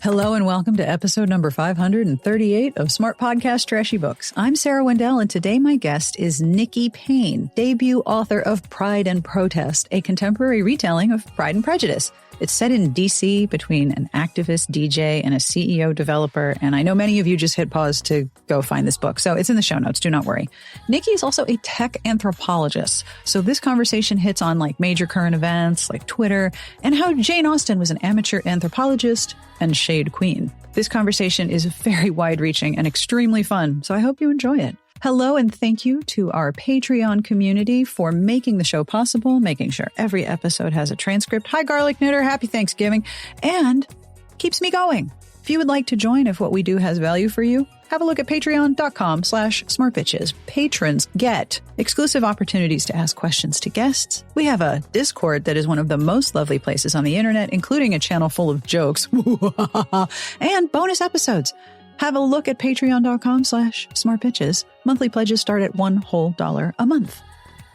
Hello and welcome to episode number 538 of Smart Podcast Trashy Books. I'm Sarah Wendell, and today my guest is Nikki Payne, debut author of Pride and Protest, a contemporary retelling of Pride and Prejudice. It's set in D.C. between an activist DJ and a CEO developer, and I know many of you just hit pause to go find this book, so it's in the show notes. Do not worry. Nikki is also a tech anthropologist, so this conversation hits on like major current events like Twitter and how Jane Austen was an amateur anthropologist and shade queen. This conversation is very wide-reaching and extremely fun, so I hope you enjoy it. Hello, and thank you to our Patreon community for making the show possible, making sure every episode has a transcript. Hi, Garlic Knitter. Happy Thanksgiving. And keeps me going. If you would like to join, if what we do has value for you, have a look at patreon.com/smartbitches. Patrons get exclusive opportunities to ask questions to guests. We have a Discord that is one of the most lovely places on the internet, including a channel full of jokes and bonus episodes. Have a look at patreon.com/smartbitches. Monthly pledges start at $1 whole a month.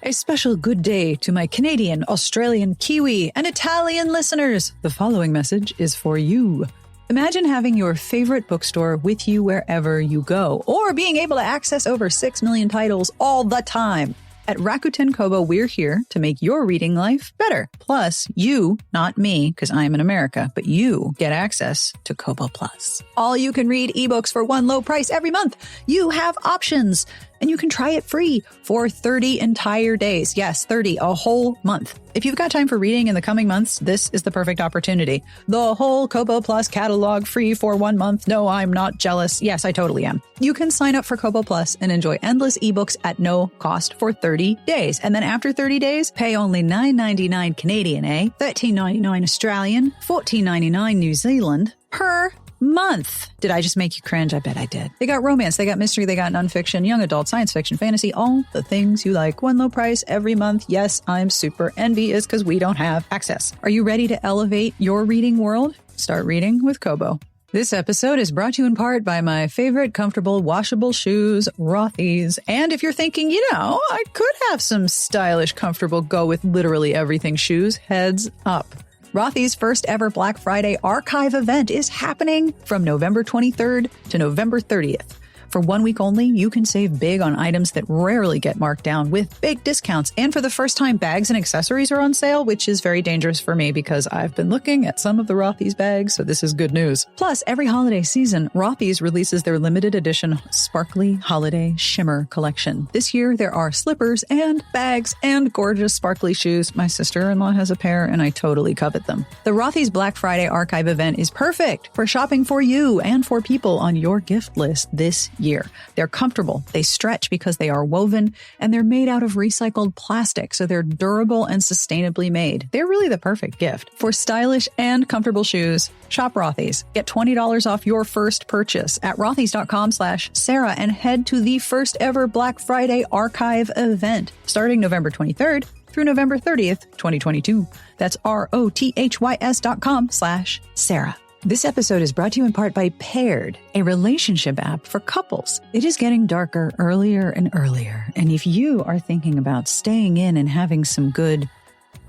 A special good day to my Canadian, Australian, Kiwi, and Italian listeners. The following message is for you. Imagine having your favorite bookstore with you wherever you go, or being able to access over 6 million titles all the time. At Rakuten Kobo, we're here to make your reading life better. Plus, you, not me, because I am in America, but you get access to Kobo Plus. All you can read ebooks for one low price every month. You have options, and you can try it free for 30 entire days. Yes, 30, a whole month. If you've got time for reading in the coming months, this is the perfect opportunity. The whole Kobo Plus catalog free for 1 month. No, I'm not jealous. Yes, I totally am. You can sign up for Kobo Plus and enjoy endless ebooks at no cost for 30 days. And then after 30 days, pay only $9.99 Canadian, $13.99 Australian, $14.99 New Zealand per month. Did I just make you cringe? I bet I did. They got romance, they got mystery, they got nonfiction, young adult, science fiction, fantasy, all the things you like. One low price every month. Yes, I'm super envious because we don't have access. Are you ready to elevate your reading world? Start reading with Kobo. This episode is brought to you in part by my favorite comfortable washable shoes, Rothy's. And if you're thinking, I could have some stylish, comfortable, go with literally everything shoes, heads up. Rothy's first ever Black Friday archive event is happening from November 23rd to November 30th. For 1 week only, you can save big on items that rarely get marked down with big discounts. And for the first time, bags and accessories are on sale, which is very dangerous for me because I've been looking at some of the Rothy's bags, so this is good news. Plus, every holiday season, Rothy's releases their limited edition Sparkly Holiday Shimmer collection. This year, there are slippers and bags and gorgeous sparkly shoes. My sister-in-law has a pair, and I totally covet them. The Rothy's Black Friday archive event is perfect for shopping for you and for people on your gift list this year. They're comfortable, they stretch because they are woven, and they're made out of recycled plastic, so they're durable and sustainably made. They're really the perfect gift. For stylish and comfortable shoes, shop Rothy's. Get $20 off your first purchase at rothys.com/Sarah and head to the first ever Black Friday archive event starting November 23rd through November 30th, 2022. That's rothys.com/Sarah. This episode is brought to you in part by Paired, a relationship app for couples. It is getting darker earlier and earlier, and if you are thinking about staying in and having some good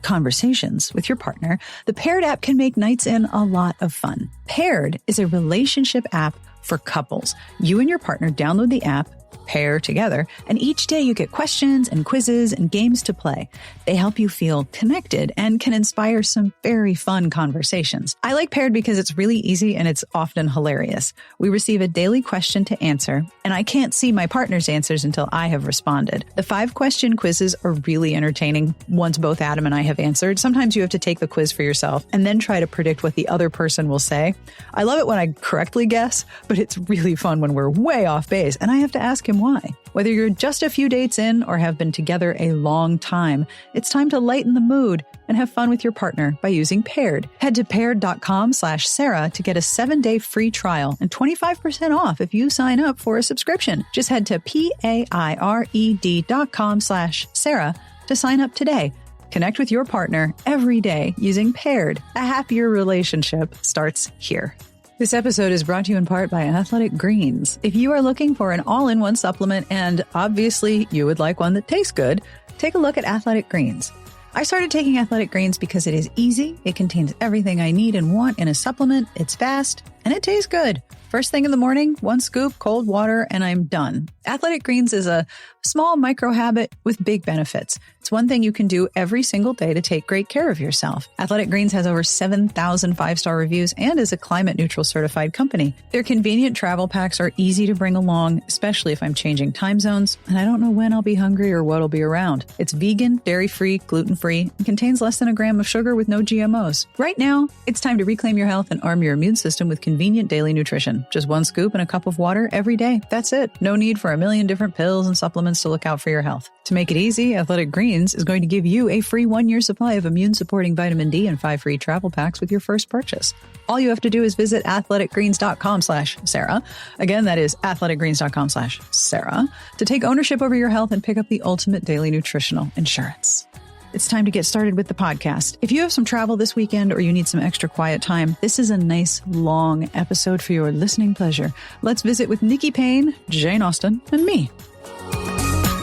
conversations with your partner, the Paired app can make nights in a lot of fun. Paired is a relationship app for couples. You and your partner download the app, pair together, and each day you get questions and quizzes and games to play. They help you feel connected and can inspire some very fun conversations. I like Paired because it's really easy and it's often hilarious. We receive a daily question to answer, and I can't see my partner's answers until I have responded. The 5-question quizzes are really entertaining once both Adam and I have answered. Sometimes you have to take the quiz for yourself and then try to predict what the other person will say. I love it when I correctly guess, but it's really fun when we're way off base and I have to ask him why. Whether you're just a few dates in or have been together a long time, it's time to lighten the mood and have fun with your partner by using Paired. Head to paired.com/Sarah to get a 7-day free trial and 25% off if you sign up for a subscription. Just head to paired.com/Sarah to sign up today. Connect with your partner every day using Paired. A happier relationship starts here. This episode is brought to you in part by Athletic Greens. If you are looking for an all-in-one supplement, and obviously you would like one that tastes good, take a look at Athletic Greens. I started taking Athletic Greens because it is easy, it contains everything I need and want in a supplement, it's fast, And it tastes good. First thing in the morning, 1 scoop, cold water, and I'm done. Athletic Greens is a small micro habit with big benefits. It's one thing you can do every single day to take great care of yourself. Athletic Greens has over 7,000 5-star reviews and is a climate neutral certified company. Their convenient travel packs are easy to bring along, especially if I'm changing time zones and I don't know when I'll be hungry or what'll be around. It's vegan, dairy-free, gluten-free, and contains less than a gram of sugar with no GMOs. Right now, it's time to reclaim your health and arm your immune system with convenient daily nutrition. Just 1 scoop and a cup of water every day. That's it. No need for a million different pills and supplements to look out for your health. To make it easy, Athletic Greens is going to give you a free 1-year supply of immune-supporting vitamin D and 5 free travel packs with your first purchase. All you have to do is visit athleticgreens.com/Sarah. Again, that is athleticgreens.com/Sarah to take ownership over your health and pick up the ultimate daily nutritional insurance. It's time to get started with the podcast. If you have some travel this weekend or you need some extra quiet time, this is a nice, long episode for your listening pleasure. Let's visit with Nikki Payne, Jane Austen, and me.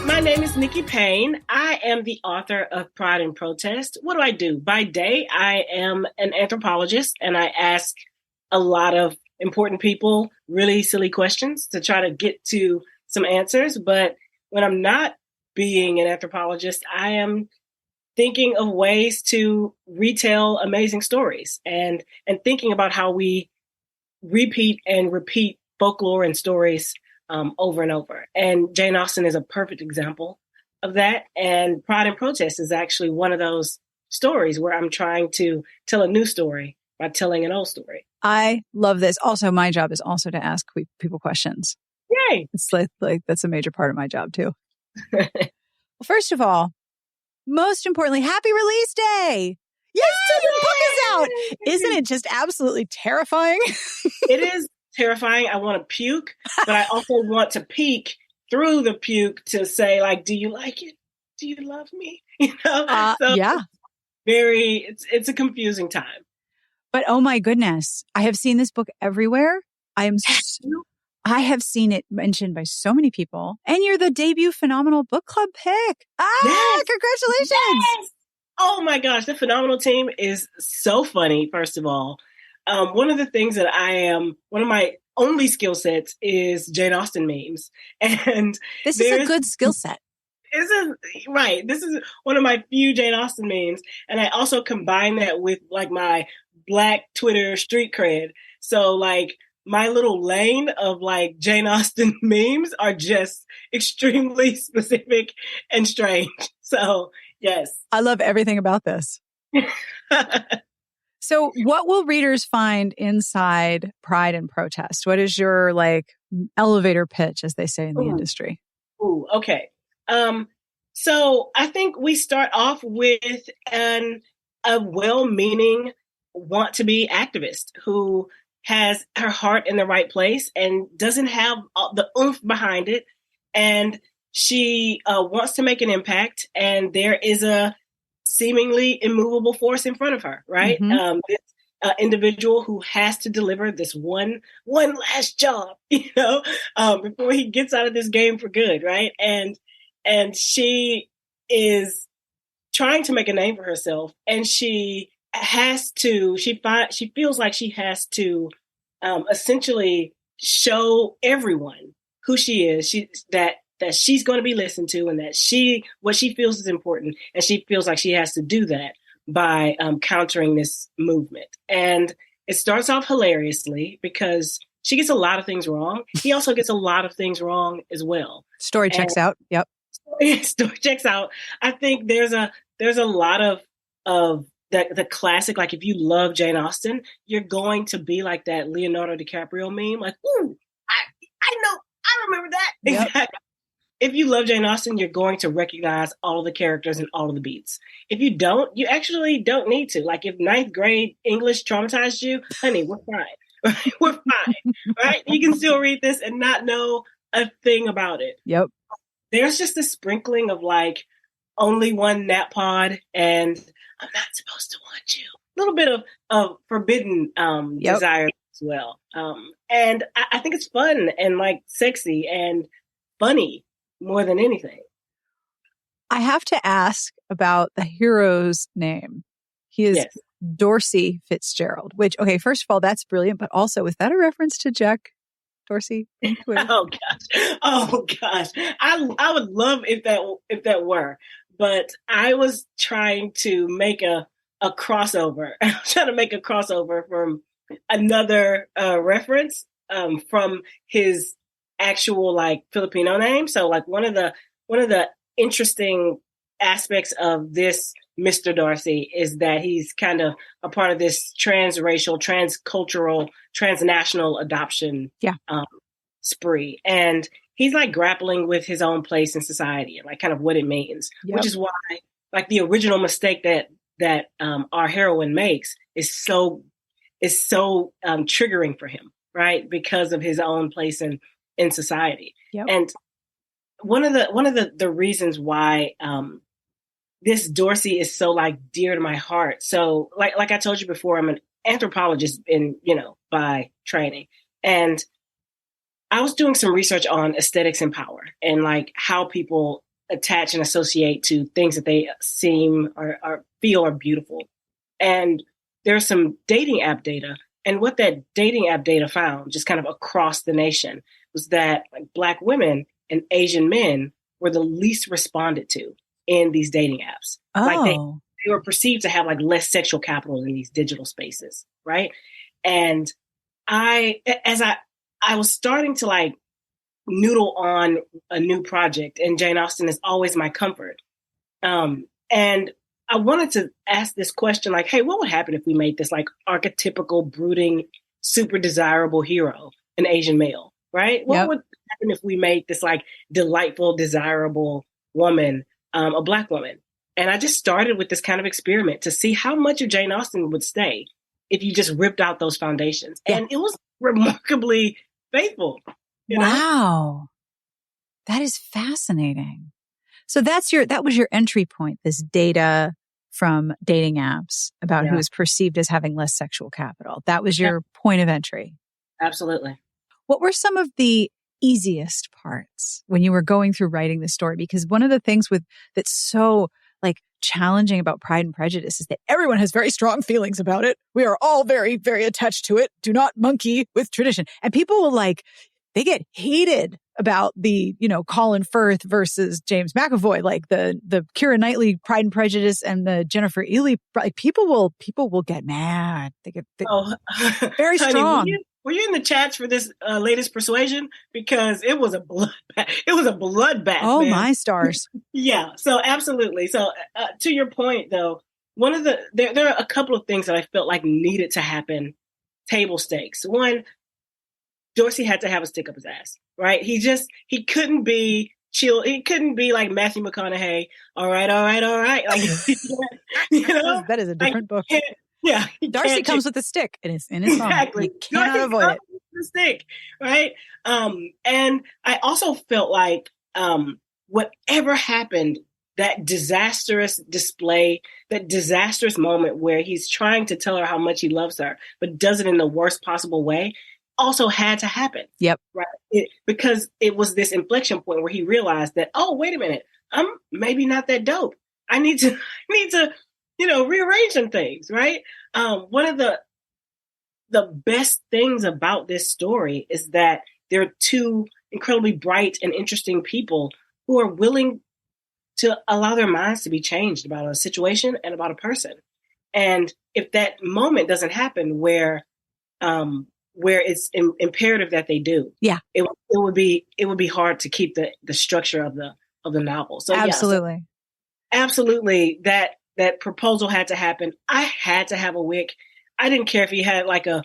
My name is Nikki Payne. I am the author of Pride and Protest. What do I do? By day, I am an anthropologist, and I ask a lot of important people really silly questions to try to get to some answers. But when I'm not being an anthropologist, I am thinking of ways to retell amazing stories and thinking about how we repeat and repeat folklore and stories over and over. And Jane Austen is a perfect example of that. And Pride and Protest is actually one of those stories where I'm trying to tell a new story by telling an old story. I love this. Also, my job is also to ask people questions. Yay! It's like that's a major part of my job too. Well, first of all, most importantly, happy release day. Yes, your book is out. Isn't it just absolutely terrifying? It is terrifying. I want to puke, but I also want to peek through the puke to say, like, do you like it? Do you love me? So yeah. It's a confusing time. But oh my goodness, I have seen this book everywhere. I have seen it mentioned by so many people. And you're the debut Phenomenal Book Club pick. Yes. Congratulations. Yes. Oh my gosh, the Phenomenal team is so funny, first of all. One of the things that one of my only skill sets is Jane Austen memes. And this is a good skill set. This is one of my few Jane Austen memes. And I also combine that with like my Black Twitter street cred. So like my little lane of like Jane Austen memes are just extremely specific and strange. So yes. I love everything about this. So what will readers find inside Pride and Protest? What is your elevator pitch, as they say in the industry? Okay. So I think we start off with a well-meaning want-to-be activist who has her heart in the right place and doesn't have the oomph behind it. And she wants to make an impact, and there is a seemingly immovable force in front of her, right? Mm-hmm. This individual who has to deliver this one last job, before he gets out of this game for good, right? And she is trying to make a name for herself, and she feels like she has to essentially show everyone who she is. That she's going to be listened to, and that what she feels is important, and she feels like she has to do that by countering this movement. And it starts off hilariously because she gets a lot of things wrong. He also gets a lot of things wrong as well. Story checks out. Yep. Story checks out. I think there's a lot of the classic, like if you love Jane Austen, you're going to be like that Leonardo DiCaprio meme, like, ooh, I know, I remember that. Yep. Exactly. If you love Jane Austen, you're going to recognize all of the characters and all of the beats. If you don't, you actually don't need to. Like if 9th grade English traumatized you, honey, we're fine. We're fine, right? You can still read this and not know a thing about it. Yep. There's just a sprinkling of like only one nap pod and I'm not supposed to want you. A little bit of forbidden desire as well. And I think it's fun and like sexy and funny more than anything. I have to ask about the hero's name. He is Dorsey Fitzgerald, which, okay, first of all, that's brilliant. But also, is that a reference to Jack Dorsey from Twitter? Oh gosh. Oh gosh. I would love if that were. But I was trying to make a crossover. I was trying to make a crossover from another reference from his actual like Filipino name. So like one of the interesting aspects of this Mr. Darcy is that he's kind of a part of this transracial, transcultural, transnational adoption Yeah. spree. And he's like grappling with his own place in society and like kind of what it means, which is why like the original mistake that our heroine makes is so triggering for him, right? Because of his own place in society. Yep. And one of the reasons why this Dorsey is so like dear to my heart. So like I told you before, I'm an anthropologist by training. And I was doing some research on aesthetics and power and like how people attach and associate to things that they seem or feel are beautiful. And there's some dating app data. And what that dating app data found, just kind of across the nation, was that like Black women and Asian men were the least responded to in these dating apps. Oh. Like they were perceived to have like less sexual capital in these digital spaces, right? And as I was starting to like noodle on a new project, and Jane Austen is always my comfort. And I wanted to ask this question, like, hey, what would happen if we made this like archetypical, brooding, super desirable hero an Asian male, right? What would happen if we made this like delightful, desirable woman a Black woman? And I just started with this kind of experiment to see how much of Jane Austen would stay if you just ripped out those foundations. Yeah. And it was remarkably faithful. Wow. That is fascinating. So that was your entry point, this data from dating apps about who is perceived as having less sexual capital. That was your point of entry. Absolutely. What were some of the easiest parts when you were going through writing this story? Because one of the things that's so like challenging about Pride and Prejudice is that everyone has very strong feelings about it. We are all very, very attached to it. Do not monkey with tradition. And people will they get heated about the, Colin Firth versus James McAvoy, like the Keira Knightley Pride and Prejudice and the Jennifer Ely. Like people will get mad. They get very strong. Honey, were you in the chats for this latest Persuasion? Because it was a bloodbath. It was a bloodbath. Oh, man. My stars. Yeah. So absolutely. So to your point, though, there are a couple of things that I felt like needed to happen. Table stakes. One, Dorsey had to have a stick up his ass, right? He couldn't be chill. He couldn't be like Matthew McConaughey. All right. Like, that is a different book. Yeah. Darcy comes with a stick and it's in his phone. Exactly. You cannot avoid it. The stick, right? And I also felt like whatever happened, that disastrous display, that disastrous moment where he's trying to tell her how much he loves her, but does it in the worst possible way, also had to happen. Yep. Right. Because it was this inflection point where he realized that, oh, wait a minute, I'm maybe not that dope. I need to rearrange some things. Right. One of the best things about this story is that there are two incredibly bright and interesting people who are willing to allow their minds to be changed about a situation and about a person. And if that moment doesn't happen where it's imperative that they do, it would be hard to keep the structure of the novel. So absolutely, absolutely, that proposal had to happen. I had to have a Wick. I didn't care if he had like an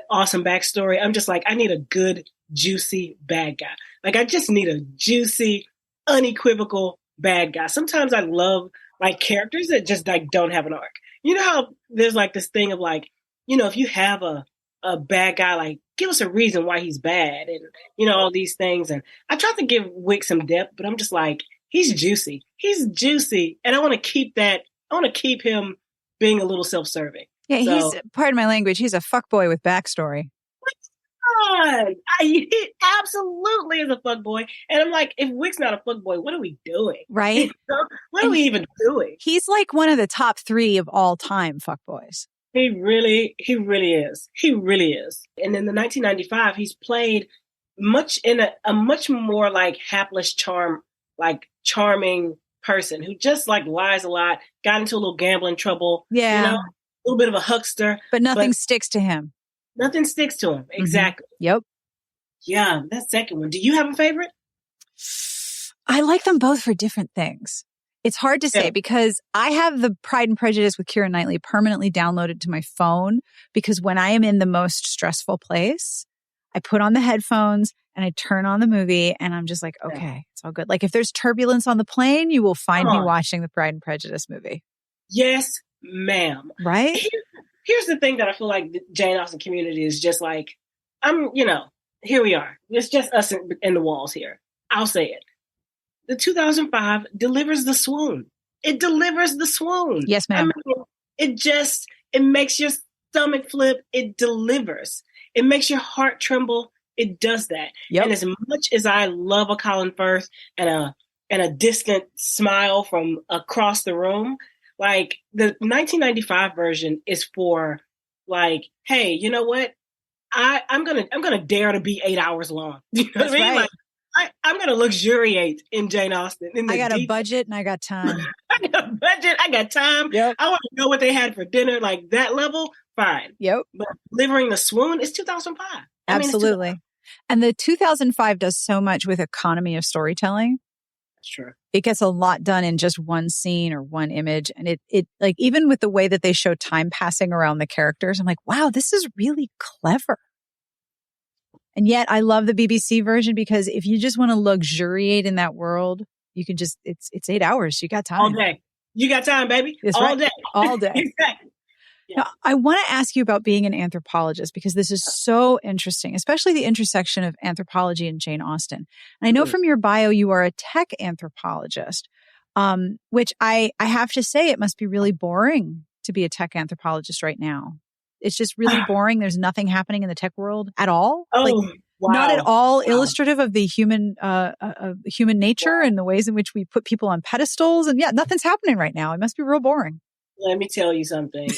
awesome backstory. I'm just like, I need a good, juicy bad guy. Like, I just need a juicy, unequivocal bad guy. Sometimes I love like characters that just like don't have an arc. You know how there's like this thing of like, if you have a bad guy, like give us a reason why he's bad and, all these things. And I tried to give Wick some depth, but I'm just like, he's juicy. He's juicy. And I want to keep that. I want to keep him being a little self-serving. Yeah, he's, pardon my language, he's a fuckboy with backstory. He absolutely is a fuckboy. And I'm like, if Wick's not a fuckboy, what are we doing? Right. What are we even doing? He's like one of the top 3 of all time fuckboys. He really is. He really is. And in the 1995, he's played much in a much more like hapless like charming person who just like lies a lot, got into a little gambling trouble, Yeah. a little bit of a huckster. But nothing sticks to him. Nothing sticks to him. Exactly. Yep. Yeah, that second one. Do you have a favorite? I like them both for different things. It's hard to say because I have the Pride and Prejudice with Keira Knightley permanently downloaded to my phone because when I am in the most stressful place, I put on the headphones and I turn on the movie and I'm just like, okay, it's all good. Like if there's turbulence on the plane, you will find me watching the Pride and Prejudice movie. Yes, ma'am. Right? Here's the thing that I feel like the Jane Austen community is just like, here we are. It's just us in the walls here. I'll say it. The 2005 delivers the swoon. It delivers the swoon. Yes, ma'am. I mean, it makes your stomach flip. It delivers. It makes your heart tremble. It does that. Yep. And as much as I love a Colin Firth and a distant smile from across the room, like the 1995 version is for like, hey, you know what? I'm gonna dare to be 8 hours long. You know what I mean? Right. Like, I'm going to luxuriate in Jane Austen. I got a budget and I got time. I got a budget. I got time. Yep. I want to know what they had for dinner. Like that level, fine. Yep. But delivering the swoon is 2005. Absolutely. And the 2005 does so much with economy of storytelling. That's true. It gets a lot done in just one scene or one image. And it like, even with the way that they show time passing around the characters, I'm like, wow, this is really clever. And yet I love the BBC version because if you just want to luxuriate in that world, you can just, it's 8 hours. You got time. All day. You got time, baby. That's all right. day. All day. Exactly. Yeah. Now, I want to ask you about being an anthropologist because this is so interesting, especially the intersection of anthropology and Jane Austen. And I know from your bio, you are a tech anthropologist, which I have to say, it must be really boring to be a tech anthropologist right now. It's just really boring. There's nothing happening in the tech world at all. Oh, like, wow. Not at all illustrative of the human nature and the ways in which we put people on pedestals. And yeah, nothing's happening right now. It must be real boring. Let me tell you something.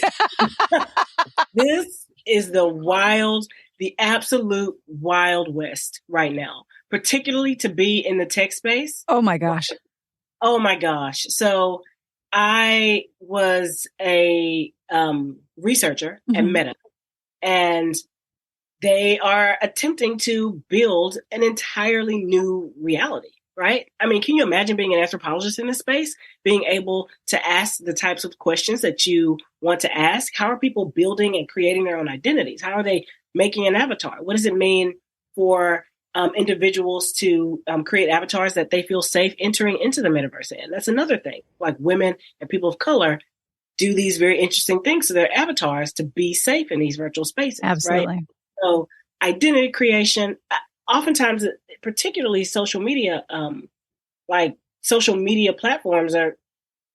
This is the absolute wild west right now, particularly to be in the tech space. Oh my gosh. Oh my gosh. So I was a researcher at Meta, and they are attempting to build an entirely new reality, right? I mean, can you imagine being an anthropologist in this space, being able to ask the types of questions that you want to ask? How are people building and creating their own identities? How are they making an avatar? What does it mean for individuals to create avatars that they feel safe entering into the metaverse in? That's another thing. Like women and people of color do these very interesting things to their avatars to be safe in these virtual spaces. Absolutely. Right? So identity creation, oftentimes, particularly social media, like social media platforms are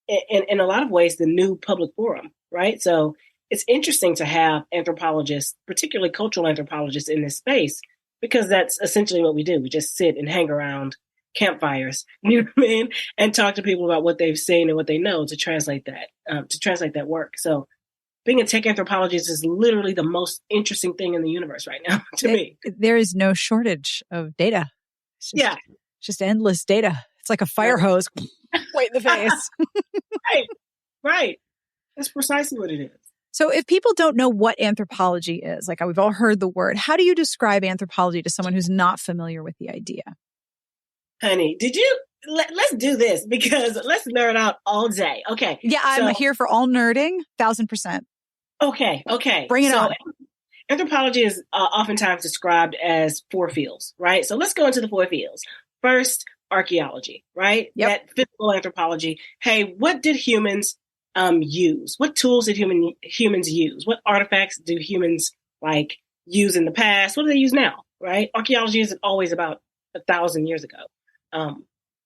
in a lot of ways the new public forum, right? So it's interesting to have anthropologists, particularly cultural anthropologists in this space, because that's essentially what we do. We just sit and hang around campfires, you know what I mean? And talk to people about what they've seen and what they know to translate that work. So being a tech anthropologist is literally the most interesting thing in the universe right now to me. There is no shortage of data. It's just endless data. It's like a fire hose right in the face. Right. That's precisely what it is. So if people don't know what anthropology is, like we've all heard the word, how do you describe anthropology to someone who's not familiar with the idea? Honey, let's do this because let's nerd out all day. Okay. Yeah, I'm here for all nerding, 1,000%. Okay. Bring it on. Anthropology is oftentimes described as 4 fields, right? So let's go into the 4 fields. First, archaeology, right? Yep. That physical anthropology. Hey, what did humans use? What tools did humans use? What artifacts do humans use in the past? What do they use now, right? Archaeology isn't always about 1,000 years ago.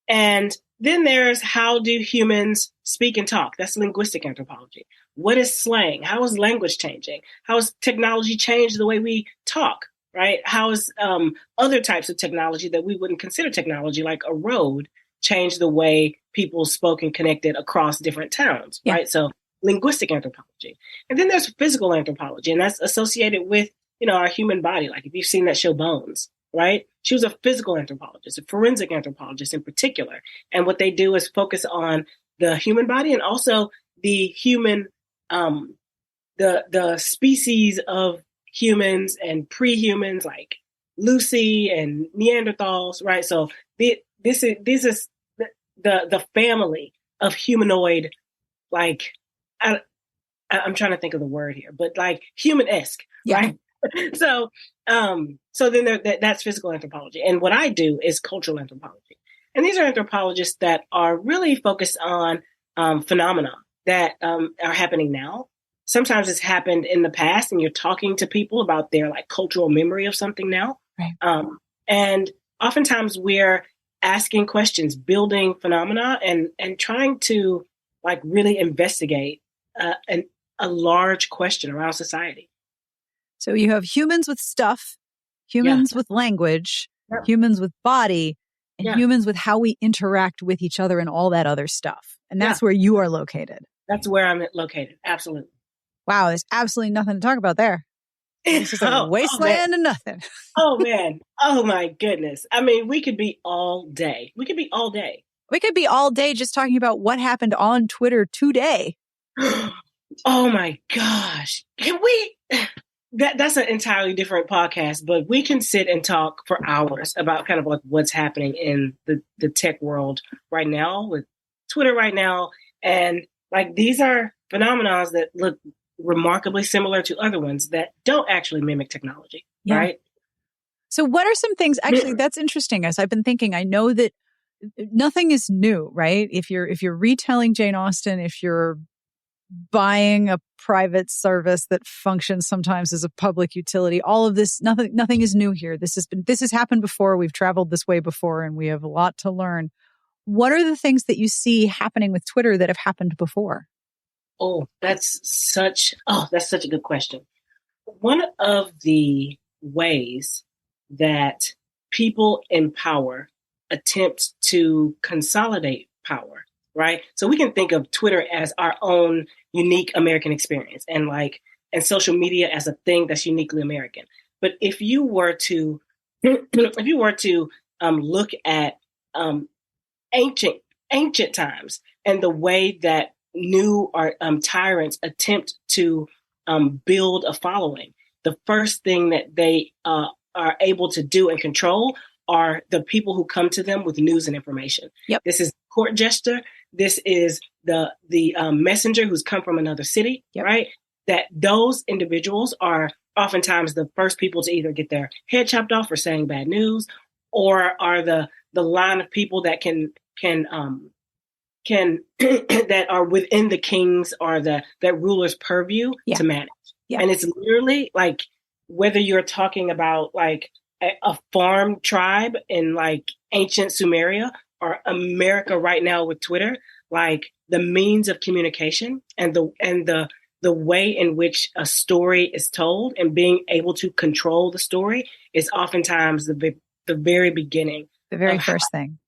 And then there's how do humans speak and talk? That's linguistic anthropology. What is slang? How is language changing? How has technology changed the way we talk, right? How is other types of technology that we wouldn't consider technology, like a road, change the way people spoke and connected across different towns, right? So linguistic anthropology. And then there's physical anthropology, and that's associated with, our human body. Like if you've seen that show Bones, right? She was a physical anthropologist, a forensic anthropologist in particular. And what they do is focus on the human body and also the human, the species of humans and pre-humans like Lucy and Neanderthals, right? So this is the family of humanoid, like I'm trying to think of the word here, but like human-esque, right? So then that's physical anthropology, and what I do is cultural anthropology, and these are anthropologists that are really focused on phenomena that are happening now. Sometimes it's happened in the past, and you're talking to people about their like cultural memory of something now. Right. And oftentimes we're asking questions, building phenomena, and trying to like really investigate a large question around society. So you have humans with stuff, humans with language, humans with body, and humans with how we interact with each other and all that other stuff. And that's where you are located. That's where I'm located. Absolutely. Wow, there's absolutely nothing to talk about there. It's just a wasteland and nothing. Oh, man. Oh, my goodness. I mean, we could be all day. We could be all day. We could be all day just talking about what happened on Twitter today. Oh, my gosh. Can we... That's an entirely different podcast, but we can sit and talk for hours about kind of like what's happening in the tech world right now with Twitter right now. And like these are phenomena that look remarkably similar to other ones that don't actually mimic technology, right? So what are some things, actually, that's interesting. As I've been thinking, I know that nothing is new, right? If you're retelling Jane Austen, if you're buying a private service that functions sometimes as a public utility, all of this, nothing is new here. This has happened before. We've traveled this way before, and we have a lot to learn. What are the things that you see happening with Twitter that have happened before? Oh, that's such a good question. One of the ways that people in power attempt to consolidate power, right? So we can think of Twitter as our own unique American experience and social media as a thing that's uniquely American. But if you were to look at ancient times and the way that new tyrants attempt to build a following, the first thing that they are able to do and control are the people who come to them with news and information. Yep. This is court jester. This is the messenger who's come from another city, right? That those individuals are oftentimes the first people to either get their head chopped off for saying bad news, or are the line of people that can that are within the king's or that ruler's purview to manage. Yeah. And it's literally like whether you're talking about like a farm tribe in like ancient Sumeria or America right now with Twitter, like the means of communication and the way in which a story is told and being able to control the story is oftentimes the very beginning, the very first thing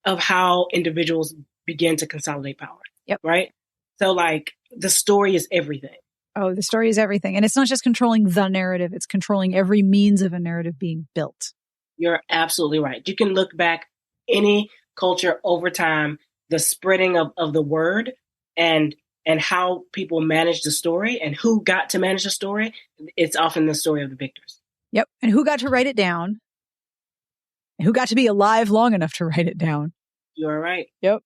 of how individuals begin to consolidate power. Yep. Right. So like the story is everything. Oh, the story is everything. And it's not just controlling the narrative. It's controlling every means of a narrative being built. You're absolutely right. You can look back any culture over time, the spreading of the word and how people manage the story and who got to manage the story. It's often the story of the victors. Yep. And who got to write it down and who got to be alive long enough to write it down. You're right. Yep.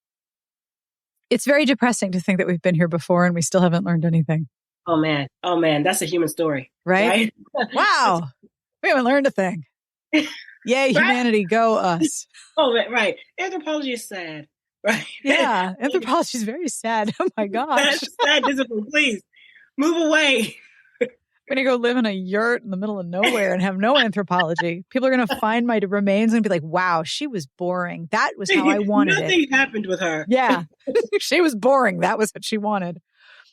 It's very depressing to think that we've been here before and we still haven't learned anything. Oh, man. That's a human story. Right? Wow. We haven't learned a thing. Yay, humanity, go us. Oh, right. Anthropology is sad, right? Yeah, anthropology is very sad. Oh, my gosh. That's sad discipline. Please, move away. I'm going to go live in a yurt in the middle of nowhere and have no anthropology. People are going to find my remains and be like, wow, she was boring. That was how I wanted Nothing it. happened with her. Yeah, she was boring. That was what she wanted.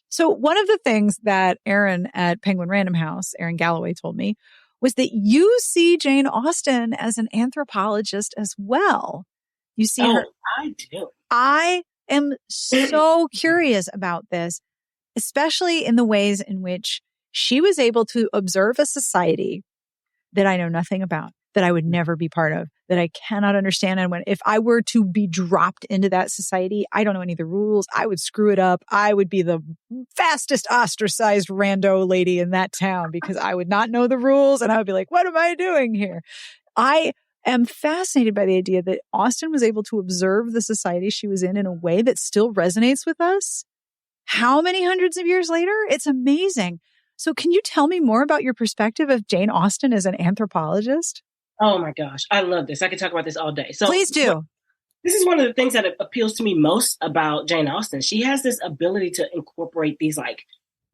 So one of the things that Aaron at Penguin Random House, Aaron Galloway, told me was that you see Jane Austen as an anthropologist as well. You see her. I do. I am so curious about this. especially in the ways in which she was able to observe a society that I know nothing about, that I would never be part of, that I cannot understand. And if I were to be dropped into that society, I don't know any of the rules. I would screw it up. I would be the fastest ostracized rando lady in that town because I would not know the rules. And I would be like, what am I doing here? I am fascinated by the idea that Austen was able to observe the society she was in a way that still resonates with us. How many hundreds of years later? It's amazing. So can you tell me more about your perspective of Jane Austen as an anthropologist? Oh my gosh, I love this. I could talk about this all day. So please do. This is one of the things that appeals to me most about Jane Austen. She has this ability to incorporate these like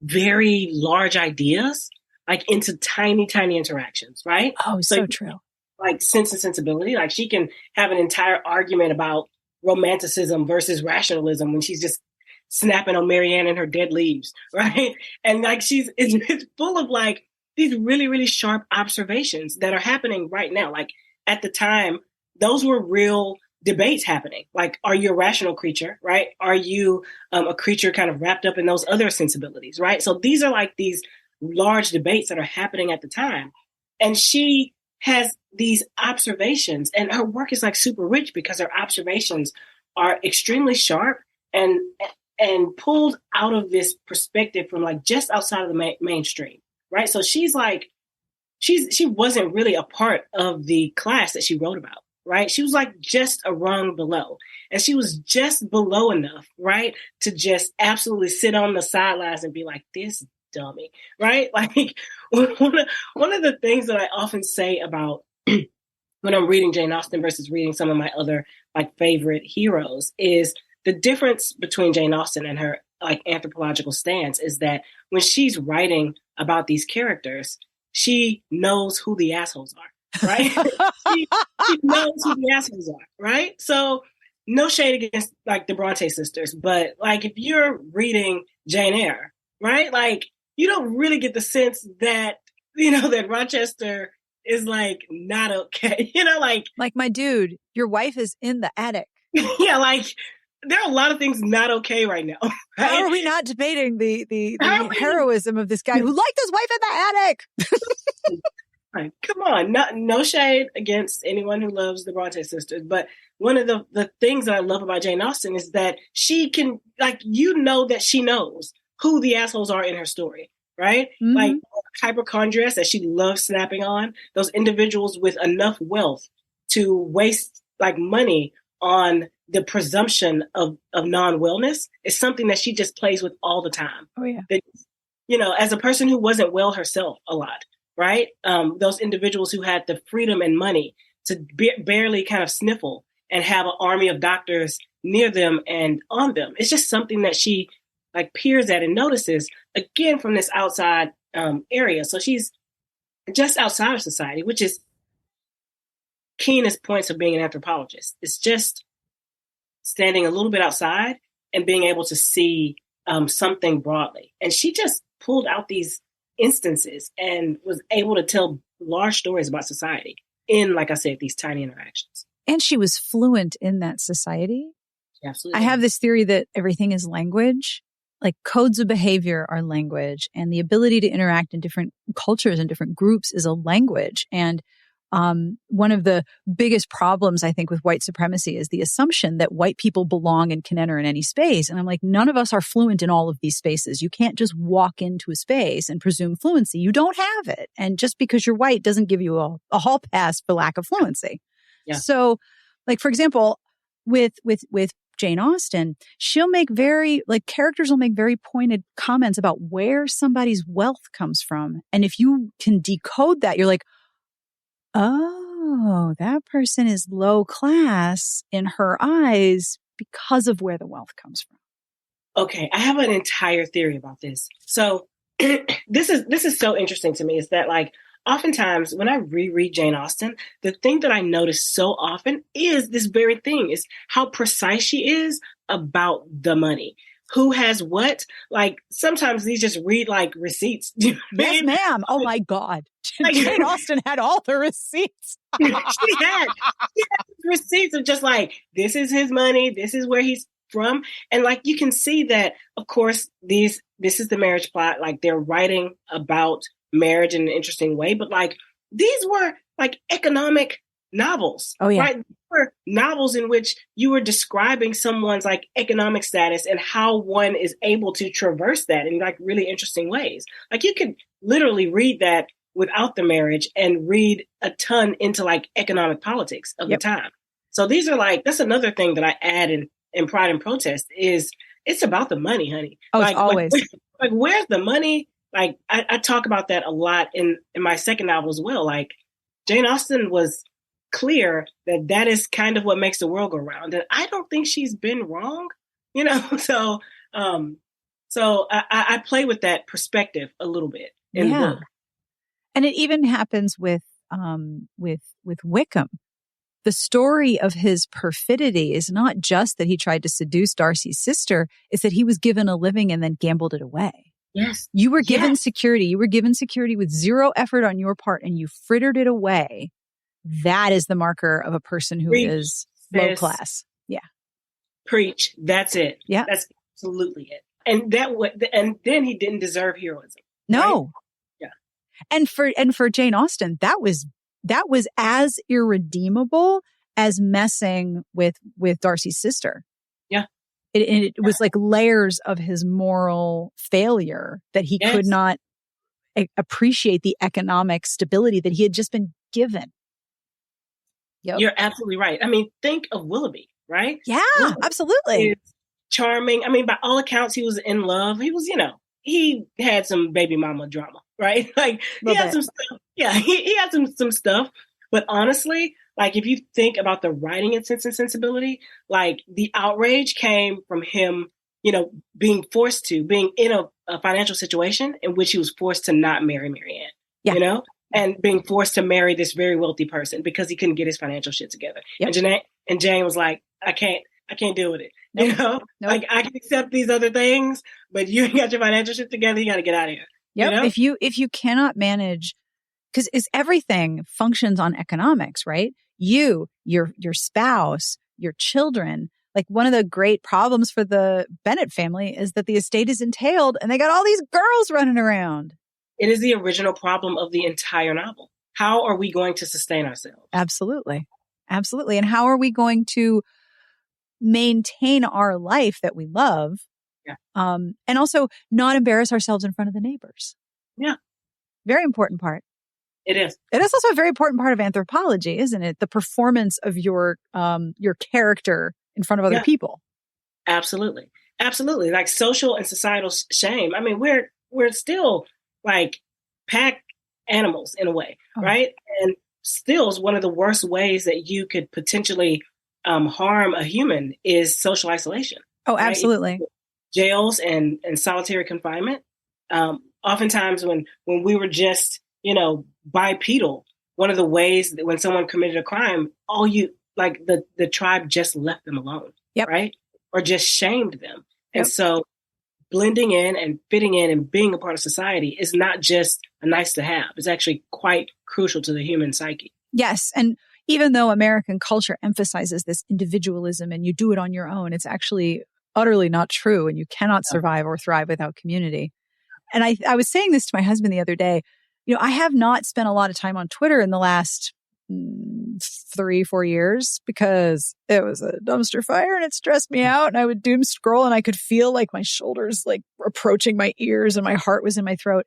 very large ideas like into tiny, tiny interactions, right? Oh, so true. Like Sense and Sensibility. Like she can have an entire argument about romanticism versus rationalism when she's just snapping on Marianne and her dead leaves, right? And like it's full of like these really, really sharp observations that are happening right now. Like at the time, those were real debates happening. Like, are you a rational creature, right? Are you a creature kind of wrapped up in those other sensibilities, right? So these are like these large debates that are happening at the time. And she has these observations, and her work is like super rich because her observations are extremely sharp and pulled out of this perspective from like just outside of the mainstream, right? So she's like, she wasn't really a part of the class that she wrote about, right? She was like just a rung below, and she was just below enough, right, to just absolutely sit on the sidelines and be like, this dummy, right? Like one of the things that I often say about when I'm reading Jane Austen versus reading some of my other like favorite heroes is the difference between Jane Austen and her like anthropological stance is that when she's writing about these characters, she knows who the assholes are, right? she knows who the assholes are, right? So no shade against like the Bronte sisters, but like if you're reading Jane Eyre, right? Like you don't really get the sense that, you know, that Rochester is like not okay, you know, like my dude, your wife is in the attic. Yeah, like there are a lot of things not okay right now. Right? How are we not debating the heroism of this guy who liked his wife in the attic? Right. Come on, no shade against anyone who loves the Bronte sisters, but one of the things that I love about Jane Austen is that she can, like, you know that she knows who the assholes are in her story, right? Mm-hmm. Like hypochondriacs that she loves snapping on, those individuals with enough wealth to waste like money on the presumption of non-wellness is something that she just plays with all the time. Oh yeah. That, you know, as a person who wasn't well herself a lot, right? Those individuals who had the freedom and money to barely kind of sniffle and have an army of doctors near them and on them. It's just something that she like peers at and notices again from this outside area. So she's just outside of society, which is keenest points of being an anthropologist. It's just standing a little bit outside and being able to see something broadly. And she just pulled out these instances and was able to tell large stories about society in, like I said, these tiny interactions. And she was fluent in that society. Absolutely. I have this theory that everything is language. Like codes of behavior are language, and the ability to interact in different cultures and different groups is a language. And one of the biggest problems, I think, with white supremacy is the assumption that white people belong and can enter in any space. And I'm like, none of us are fluent in all of these spaces. You can't just walk into a space and presume fluency. You don't have it. And just because you're white doesn't give you a hall pass for lack of fluency. Yeah. So, like, for example, with Jane Austen, she'll make characters will make very pointed comments about where somebody's wealth comes from. And if you can decode that, you're like, oh, that person is low class in her eyes because of where the wealth comes from. Okay, I have an entire theory about this. So this is so interesting to me is that like oftentimes when I reread Jane Austen, the thing that I notice so often is this very thing, is how precise she is about the money. Who has what? Like sometimes these just read like receipts. Yes, ma'am. Oh my God. Like, Jane Austen had all the receipts. she had receipts of just like, this is his money. This is where he's from. And like, you can see that, of course, these this is the marriage plot. Like they're writing about marriage in an interesting way, but like these were like economic novels. Oh, yeah. Right? These were novels in which you were describing someone's like economic status and how one is able to traverse that in like really interesting ways. Like you could literally read that without the marriage and read a ton into like economic politics of the time. So these are like, that's another thing that I add in Pride and Protest is it's about the money, honey. Oh, like, it's always. Like where's the money? Like I talk about that a lot in my second novel as well. Like Jane Austen was clear that is kind of what makes the world go round. And I don't think she's been wrong, you know? So I play with that perspective a little bit in the book. And it even happens with Wickham. The story of his perfidy is not just that he tried to seduce Darcy's sister, it's that he was given a living and then gambled it away. Yes. You were given security. You were given security with zero effort on your part and you frittered it away. That is the marker of a person who is low class. Yeah. Preach. That's it. Yeah. That's absolutely it. And then he didn't deserve heroism. No. Right? Yeah. And for Jane Austen, that was as irredeemable as messing with Darcy's sister. Yeah. It was like layers of his moral failure that he could not appreciate the economic stability that he had just been given. Yep. You're absolutely right. I mean, think of Willoughby, right? Yeah, Willoughby absolutely. Is charming. I mean, by all accounts, he was in love. He was, he had some baby mama drama, right? Like he had some stuff. Yeah, he had some stuff. But honestly, like if you think about the writing in Sense and Sensibility, like the outrage came from him, being in a financial situation in which he was forced to not marry Marianne, and being forced to marry this very wealthy person because he couldn't get his financial shit together. Yep. And Jane was like, I can't deal with it. Nope. Like I can accept these other things, but you ain't got your financial shit together. You got to get out of here. Yep. If you cannot manage, because everything functions on economics, right? You, your spouse, your children. Like one of the great problems for the Bennett family is that the estate is entailed and they got all these girls running around. It is the original problem of the entire novel. How are we going to sustain ourselves? Absolutely. Absolutely. And how are we going to maintain our life that we love? Yeah. And also not embarrass ourselves in front of the neighbors. Yeah. Very important part. It is. It is also a very important part of anthropology, isn't it? The performance of your character in front of other people. Absolutely. Absolutely. Like social and societal shame. I mean, we're still like pack animals in a way, right? And still is one of the worst ways that you could potentially harm a human is social isolation. Oh, absolutely. Right? Jails and solitary confinement. Oftentimes when we were just, bipedal, one of the ways that when someone committed a crime, the tribe just left them alone, right? Or just shamed them. And so blending in and fitting in and being a part of society is not just a nice to have. It's actually quite crucial to the human psyche. Yes. And even though American culture emphasizes this individualism and you do it on your own, it's actually utterly not true. And you cannot survive or thrive without community. And I was saying this to my husband the other day. I have not spent a lot of time on Twitter in the last 3-4 years because it was a dumpster fire and it stressed me out and I would doom scroll and I could feel like my shoulders like approaching my ears and my heart was in my throat.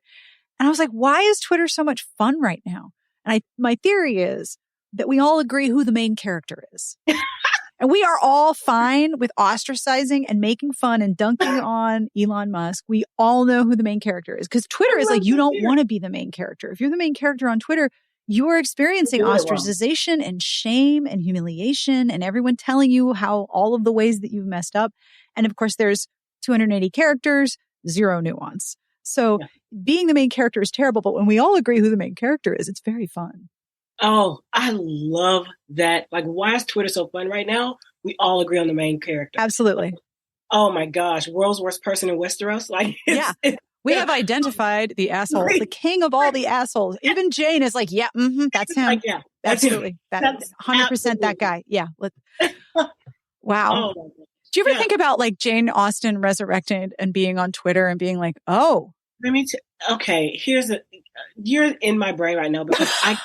And I was like, why is Twitter so much fun right now? And my theory is that we all agree who the main character is. And we are all fine with ostracizing and making fun and dunking on Elon Musk. We all know who the main character is because Twitter is like, you don't want to be the main character. If you're the main character on Twitter, you are experiencing ostracization and shame and humiliation and everyone telling you how all of the ways that you've messed up. And of course, there's 280 characters, zero nuance. So being the main character is terrible. But when we all agree who the main character is, it's very fun. Oh, I love that. Like, why is Twitter so fun right now? We all agree on the main character. Absolutely. Oh my gosh. World's worst person in Westeros. Like, we have identified the asshole, the king of all the assholes. Even Jane is like, that's him. Like, absolutely. That's 100% that guy. Yeah. Wow. Oh, Do you ever think about like Jane Austen resurrected and being on Twitter and being like, oh, okay, you're in my brain right now because I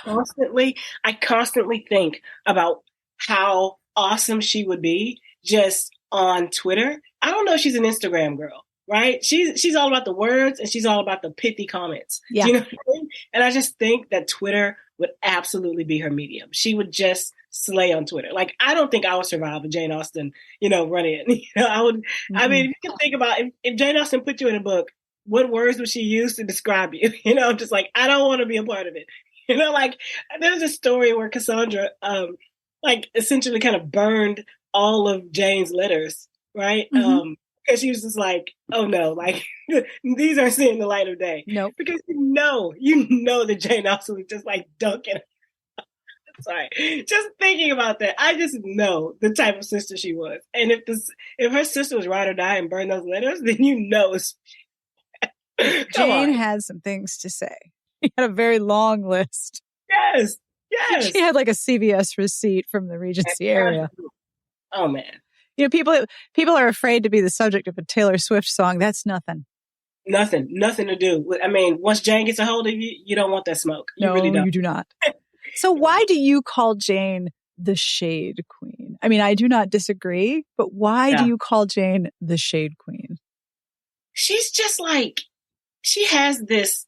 constantly think about how awesome she would be just on Twitter. I don't know if she's an Instagram girl, right? She's all about the words and she's all about the pithy comments. Yeah. Do you know what I mean? And I just think that Twitter would absolutely be her medium. She would just slay on Twitter. Like, I don't think I would survive a Jane Austen, run in. I would. Mm-hmm. I mean, if you can think about if Jane Austen put you in a book, what words would she use to describe you? I'm just like, I don't want to be a part of it. Like there's a story where Cassandra, essentially kind of burned all of Jane's letters, right? Mm-hmm. Because she was just like, oh no, like these aren't seeing the light of day. Nope. Because you know that Jane Austen was just like dunking. Sorry, just thinking about that, I just know the type of sister she was. And if her sister was ride or die and burn those letters, then it's Jane has some things to say. She had a very long list. Yes. She had like a CVS receipt from the Regency area. Oh man. People are afraid to be the subject of a Taylor Swift song. That's nothing. Nothing to do. I mean, once Jane gets a hold of you, you don't want that smoke. You no, really don't. You do not. So why do you call Jane the Shade Queen? I mean, I do not disagree, but why do you call Jane the Shade Queen? She's just like, she has this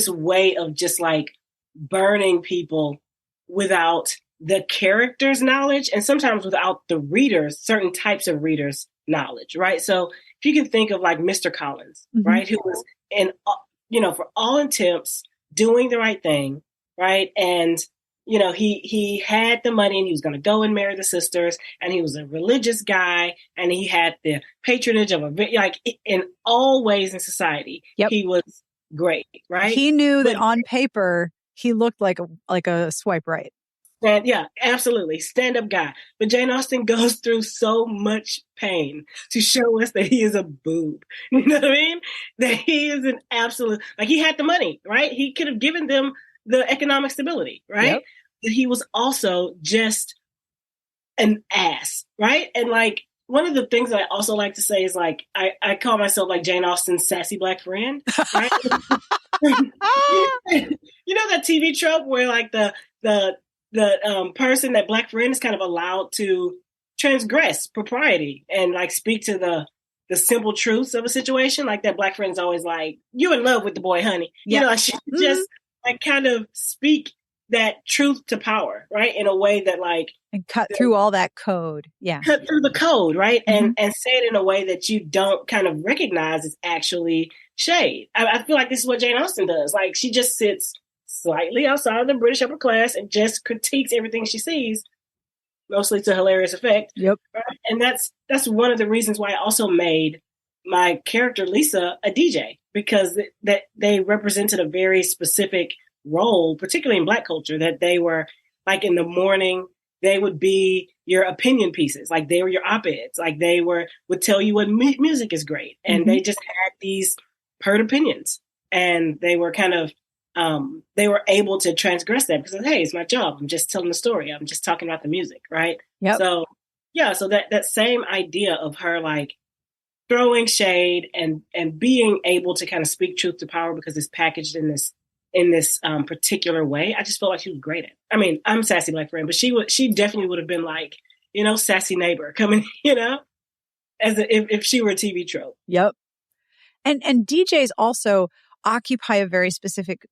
way of just like burning people without the character's knowledge and sometimes without the readers, certain types of readers' knowledge, right? So if you can think of like Mr. Collins, mm-hmm. right, who was for all intents doing the right thing, right, and he had the money and he was going to go and marry the sisters, and he was a religious guy, and he had the patronage of in all ways in society. Yep. He was great, right? He knew that on paper he looked like a swipe right. And yeah, absolutely. Stand-up guy. But Jane Austen goes through so much pain to show us that he is a boob. You know what I mean? That he is an absolute, like, he had the money, right? He could have given them the economic stability, right? Yep. But he was also just an ass, right? And like, one of the things that I also like to say is like, I call myself like Jane Austen's sassy black friend, right? You know that TV trope where like the person, that black friend, is kind of allowed to transgress propriety and like speak to the simple truths of a situation. Like that black friend is always like, you in love with the boy, honey. Yep. Like she just like kind of speak that truth to power, right? In a way that like, and cut through all that code. Yeah. Cut through the code, right? Mm-hmm. And say it in a way that you don't kind of recognize is actually shade. I feel like this is what Jane Austen does. Like she just sits slightly outside of the British upper class and just critiques everything she sees, mostly to hilarious effect. Yep. Right? And that's one of the reasons why I also made my character Lisa a DJ, because that they represented a very specific role, particularly in Black culture, that they were like in the morning, they would be your opinion pieces. Like they were your op-eds. Like they would tell you what music is great. And mm-hmm. they just had these pert opinions, and they were kind of, they were able to transgress that because, hey, it's my job. I'm just telling the story. I'm just talking about the music. Right. Yep. So yeah. So that same idea of her like throwing shade and being able to kind of speak truth to power because it's packaged in this particular way. I just felt like she was great at it. I mean, I'm sassy black friend, but she definitely would have been like, sassy neighbor coming, if she were a TV trope. Yep. And DJs also occupy a very specific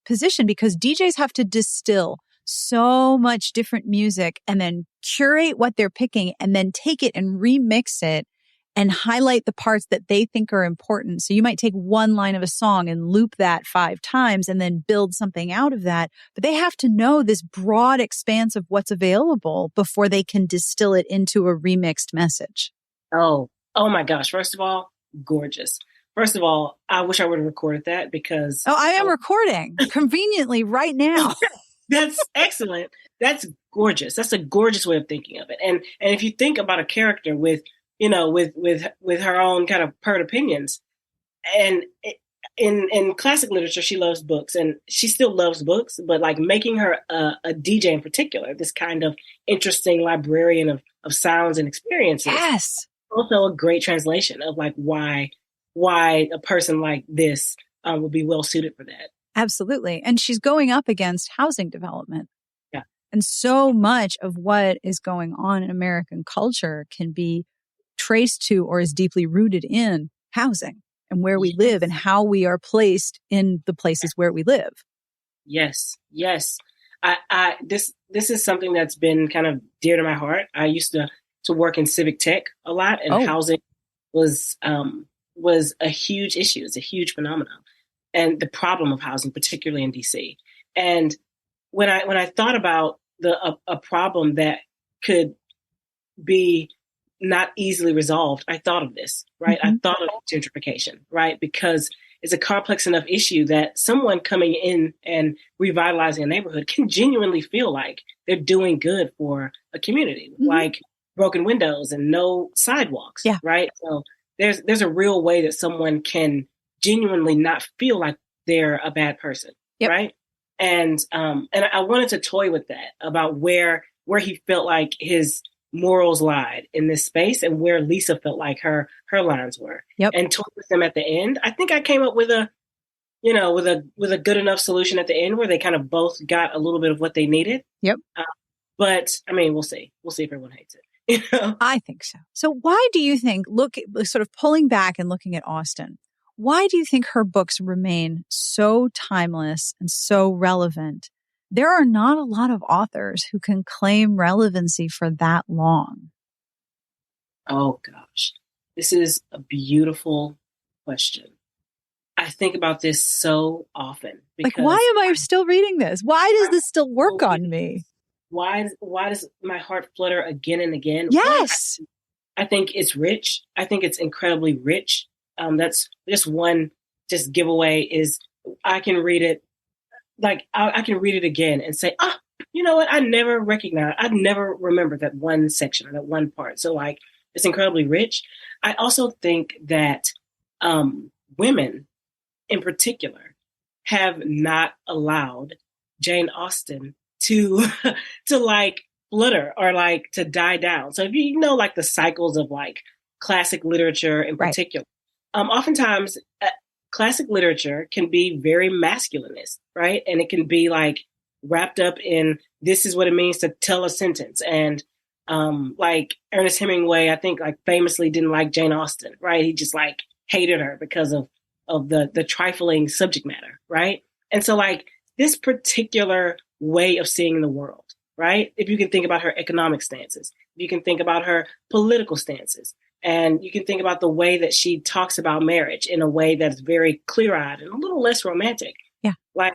position because DJs have to distill so much different music and then curate what they're picking and then take it and remix it and highlight the parts that they think are important. So you might take one line of a song and loop that 5 times and then build something out of that. But they have to know this broad expanse of what's available before they can distill it into a remixed message. Oh my gosh. First of all, gorgeous. First of all, I wish I would have recorded that because... Oh, I am recording conveniently right now. That's excellent. That's gorgeous. That's a gorgeous way of thinking of it. And if you think about a character with her own kind of pert opinions, and in classic literature, she loves books, and she still loves books, but like making her a DJ in particular, this kind of interesting librarian of of sounds and experiences. Yes. Also a great translation of like why a person like this would be well suited for that. Absolutely. And she's going up against housing development. Yeah. And so much of what is going on in American culture can be traced to or is deeply rooted in housing and where we live and how we are placed in the places where we live. Yes. Yes. This is something that's been kind of dear to my heart. I used to work in civic tech a lot, and housing was a huge issue. It's a huge phenomenon, and the problem of housing, particularly in DC. And when I thought about a problem that could be not easily resolved, I thought of this, right? I thought of gentrification, right? Because it's a complex enough issue that someone coming in and revitalizing a neighborhood can genuinely feel like they're doing good for a community, like broken windows and no sidewalks, right? So there's a real way that someone can genuinely not feel like they're a bad person, right? And I wanted to toy with that about where he felt like his morals lied in this space and where Lisa felt like her lines were, and toy with them at the end. I think I came up with a good enough solution at the end where they kind of both got a little bit of what they needed. But I mean, we'll see if everyone hates it. You know? I think so. So why do you think, sort of pulling back and looking at Austen, why do you think her books remain so timeless and so relevant? There are not a lot of authors who can claim relevancy for that long. Oh, gosh. This is a beautiful question. I think about this so often. Like, why am I still reading this? Why does this still work on me? Why does my heart flutter again and again? Yes. I think it's rich. I think it's incredibly rich. That's just one giveaway is I can read it. Like I can read it again and say, you know what? I never remembered that one section or that one part. So like, it's incredibly rich. I also think that women in particular have not allowed Jane Austen to like flutter or like to die down. So if you know like the cycles of like classic literature in particular, oftentimes classic literature can be very masculinist, right? And it can be like wrapped up in this is what it means to tell a sentence. And like Ernest Hemingway, I think like famously didn't like Jane Austen, right? He just like hated her because of the trifling subject matter, right? And so like this particular way of seeing the world, right? If you can think about her economic stances, you can think about her political stances, and you can think about the way that she talks about marriage in a way that's very clear-eyed and a little less romantic. Yeah. Like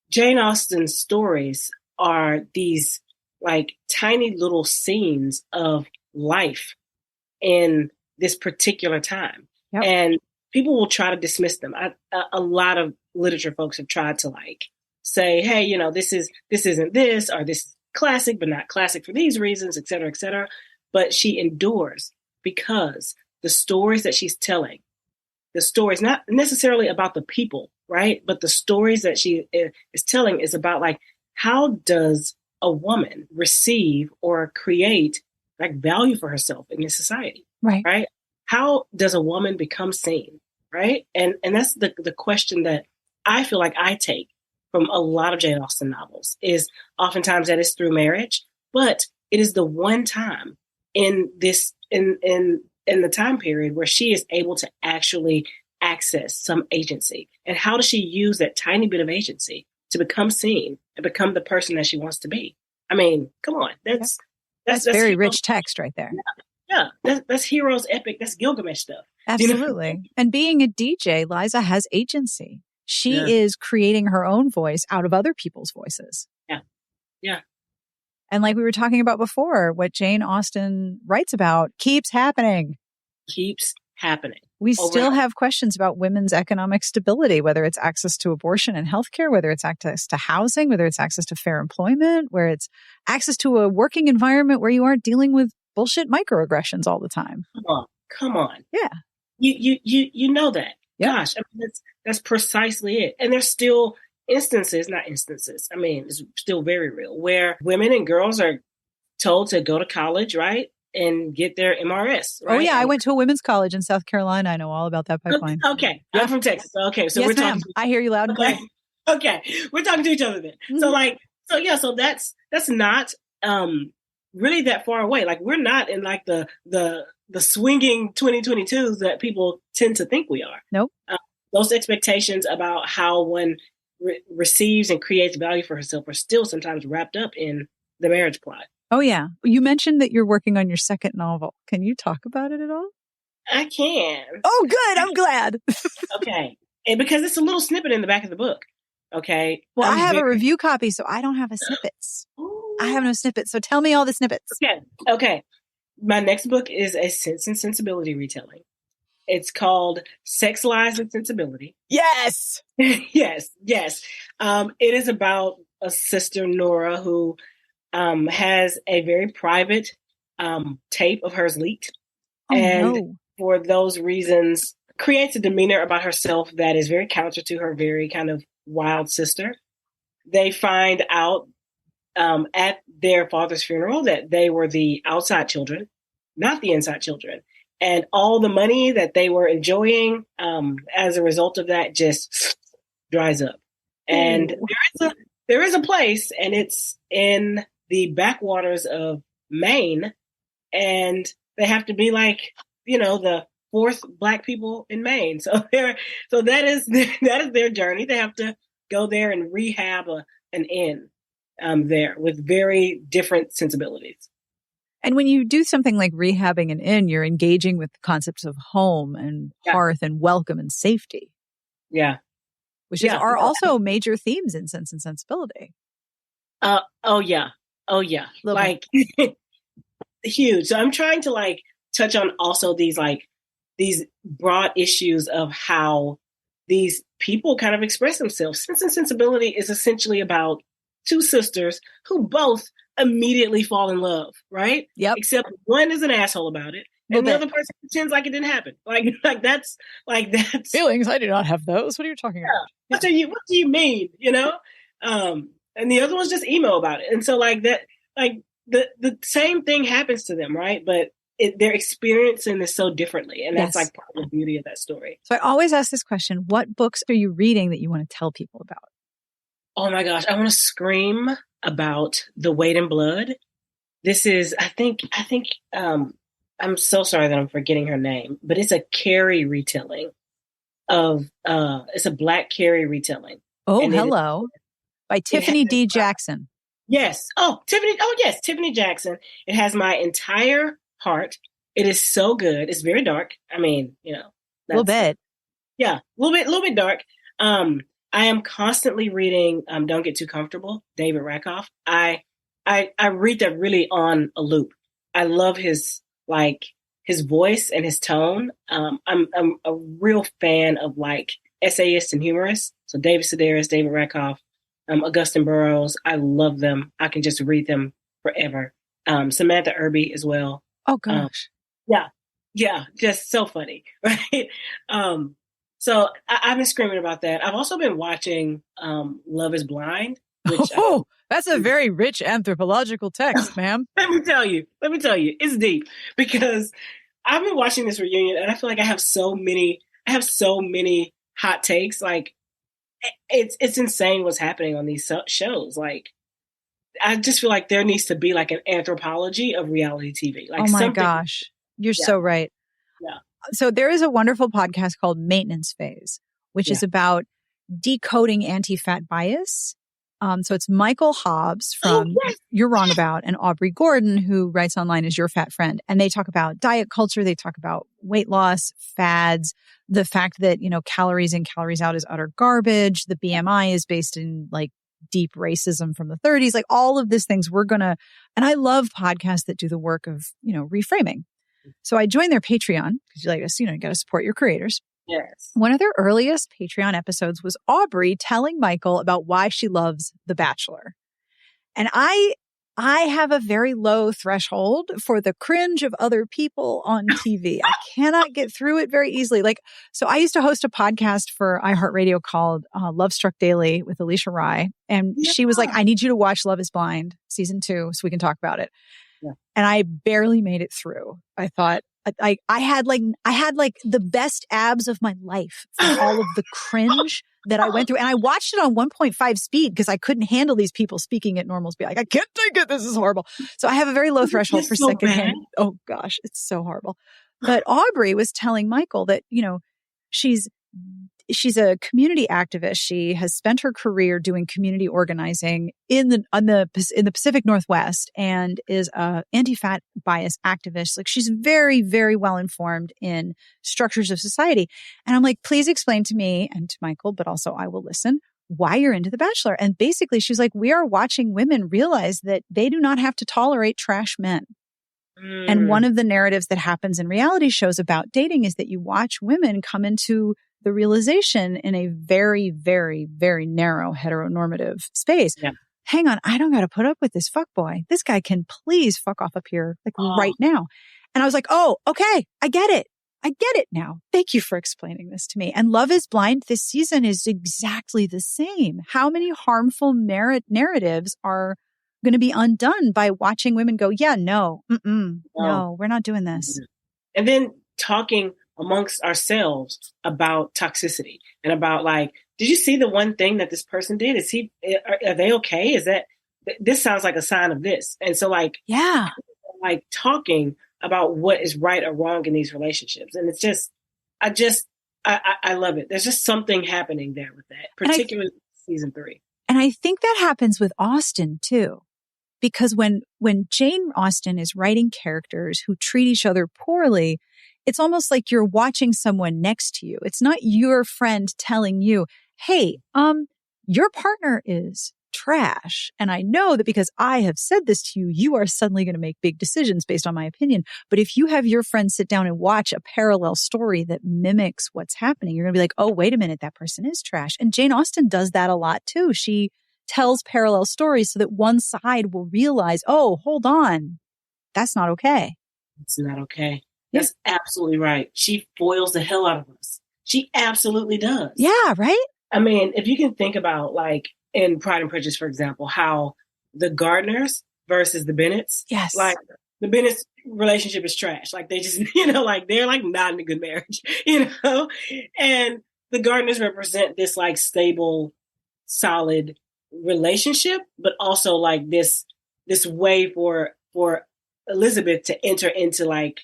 Jane Austen's stories are these like tiny little scenes of life in this particular time. Yep. And people will try to dismiss them. A lot of literature folks have tried to like say, hey, you know, this isn't this, or this is classic, but not classic for these reasons, et cetera, et cetera. But she endures because the stories that she's telling, the stories not necessarily about the people, right? But the stories that she is telling is about like, how does a woman receive or create like value for herself in this society, right? How does a woman become seen, right? And that's the question that I feel like I take from a lot of Jane Austen novels is oftentimes that is through marriage, but it is the one time in this in the time period where she is able to actually access some agency. And how does she use that tiny bit of agency to become seen and become the person that she wants to be? I mean, come on, that's very rich text right there. Yeah, that's heroes epic. That's Gilgamesh stuff. Absolutely. You know? And being a DJ, Liza has agency. She is creating her own voice out of other people's voices. Yeah. Yeah. And like we were talking about before, what Jane Austen writes about keeps happening. Keeps happening. We still have questions about women's economic stability, whether it's access to abortion and healthcare, whether it's access to housing, whether it's access to fair employment, where it's access to a working environment where you aren't dealing with bullshit microaggressions all the time. Come on. Yeah. You know that. Yep. Gosh, I mean, that's precisely it. And there's still not instances. I mean, it's still very real where women and girls are told to go to college, right? And get their MRS, right? Oh, yeah. I went to a women's college in South Carolina. I know all about that pipeline. Okay. Yeah. I'm from Texas. Okay. So yes, we're ma'am. talking. I hear you loud and clear. Okay. We're talking to each other then. Mm-hmm. So that's not really that far away. Like we're not in like the swinging 2022s that people tend to think we are. Nope. Those expectations about how one receives and creates value for herself are still sometimes wrapped up in the marriage plot. Oh, yeah. You mentioned that you're working on your second novel. Can you talk about it at all? I can. Oh, good. I'm glad. Okay. And because it's a little snippet in the back of the book. Okay. Well, I have a review copy, so I don't have a snippets. I have no snippets. So tell me all the snippets. Okay. My next book is a Sense and Sensibility retelling. It's called Sex, Lies, and Sensibility. Yes. Yes. It is about a sister, Nora, who has a very private tape of hers leaked. For those reasons, creates a demeanor about herself that is very counter to her very kind of wild sister. They find out at their father's funeral that they were the outside children, not the inside children. And all the money that they were enjoying as a result of that just dries up. And there is a place, and it's in the backwaters of Maine, and they have to be like, the fourth Black people in Maine. So that is their journey. They have to go there and rehab an inn there with very different sensibilities. And when you do something like rehabbing an inn, you're engaging with the concepts of home and hearth and welcome and safety. Yeah. Which are also major themes in Sense and Sensibility. Oh yeah. Like huge. So I'm trying to touch on also these broad issues of how these people kind of express themselves. Sense and Sensibility is essentially about two sisters who both immediately fall in love, right? Yep. Except one is an asshole about it, and the other person pretends like it didn't happen. Like that's feelings. I do not have those. What are you talking about? What do you mean? And the other one's just emo about it. And so the same thing happens to them, right? But they're experiencing this so differently, and that's part of the beauty of that story. So I always ask this question: what books are you reading that you want to tell people about? Oh my gosh, I want to scream about The Weight in Blood. This is, I think, I'm so sorry that I'm forgetting her name, but it's a Carrie retelling of, it's a Black Carrie retelling. Oh, hello. By Tiffany D. Jackson. Yes. Yes, Tiffany Jackson. It has my entire heart. It is so good. It's very dark. I mean, a little bit. Yeah, a little bit dark. I am constantly reading Don't Get Too Comfortable, David Rakoff. I read that really on a loop. I love his voice and his tone. I'm a real fan of essayists and humorists. So David Sedaris, David Rakoff, Augustin Burroughs. I love them. I can just read them forever. Samantha Irby as well. Oh gosh. Yeah. Just so funny. Right. So I've been screaming about that. I've also been watching Love is Blind. Which that's a very rich anthropological text, ma'am. Let me tell you, it's deep because I've been watching this reunion and I feel like I have so many hot takes. It's insane what's happening on these shows. I just feel like there needs to be an anthropology of reality TV. Oh my gosh. You're so right. Yeah. So there is a wonderful podcast called Maintenance Phase, which is about decoding anti-fat bias. So it's Michael Hobbs from You're Wrong About and Aubrey Gordon, who writes online as Your Fat Friend. And they talk about diet culture. They talk about weight loss, fads, the fact that, calories in, calories out is utter garbage. The BMI is based in deep racism from the 30s, all of these things and I love podcasts that do the work of, reframing. So I joined their Patreon because you got to support your creators. Yes. One of their earliest Patreon episodes was Aubrey telling Michael about why she loves The Bachelor. And I have a very low threshold for the cringe of other people on TV. I cannot get through it very easily. So I used to host a podcast for iHeartRadio called Love Struck Daily with Alicia Rye. And she was like, I need you to watch Love is Blind season 2 so we can talk about it. And I barely made it through. I thought I had like the best abs of my life from all of the cringe that I went through. And I watched it on 1.5 speed because I couldn't handle these people speaking at normal speed. Like, I can't take it. This is horrible. So I have a very low threshold for secondhand. Oh gosh, it's so horrible. But Aubrey was telling Michael that, she's a community activist. She has spent her career doing community organizing in the Pacific Northwest and is a anti-fat bias activist. Like, she's very, very well informed in structures of society. And I'm like, please explain to me and to Michael, but also I will listen, why you're into The Bachelor. And basically she's like, we are watching women realize that they do not have to tolerate trash men. And one of the narratives that happens in reality shows about dating is that you watch women come into the realization in a very, very, very narrow heteronormative space. Yeah. Hang on, I don't got to put up with this fuckboy. This guy can please fuck off up here right now. And I was like, oh, okay, I get it. I get it now. Thank you for explaining this to me. And Love is Blind this season is exactly the same. How many harmful narratives are going to be undone by watching women go, yeah, no, we're not doing this. And then talking amongst ourselves about toxicity and about like, did you see the one thing that this person did? Are they okay? Is that, this sounds like a sign of this. And so like talking about what is right or wrong in these relationships. And it's just, I love it. There's just something happening there with that, particularly season 3. And I think that happens with Austin too. Because when Jane Austen is writing characters who treat each other poorly, it's almost like you're watching someone next to you. It's not your friend telling you, hey, your partner is trash. And I know that because I have said this to you, you are suddenly going to make big decisions based on my opinion. But if you have your friend sit down and watch a parallel story that mimics what's happening, you're going to be like, oh, wait a minute, that person is trash. And Jane Austen does that a lot too. She tells parallel stories so that one side will realize, oh, hold on, that's not okay. It's not okay. That's absolutely right. She foils the hell out of us. She absolutely does. Yeah, right? I mean, if you can think about like in Pride and Prejudice, for example, how the Gardners versus the Bennets, like the Bennets relationship is trash. Like they just, like they're like not in a good marriage, and the Gardners represent this like stable, solid relationship, but also like this way for Elizabeth to enter into like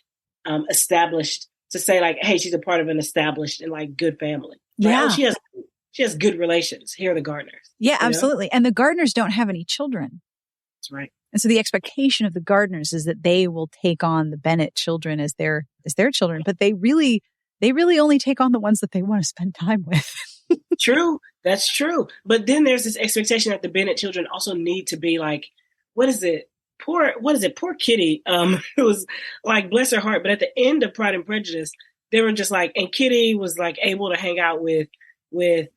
established, to say like, hey, she's a part of an established and like good family. Right? Yeah. Oh, she has good relations. Here are the Gardners. Yeah, absolutely. And the Gardners don't have any children. That's right. And so the expectation of the Gardners is that they will take on the Bennett children as their children, but they really only take on the ones that they want to spend time with. True. That's true. But then there's this expectation that the Bennett children also need to be like, Poor Kitty, who was like, bless her heart. But at the end of Pride and Prejudice, they were just like, and Kitty was like able to hang out with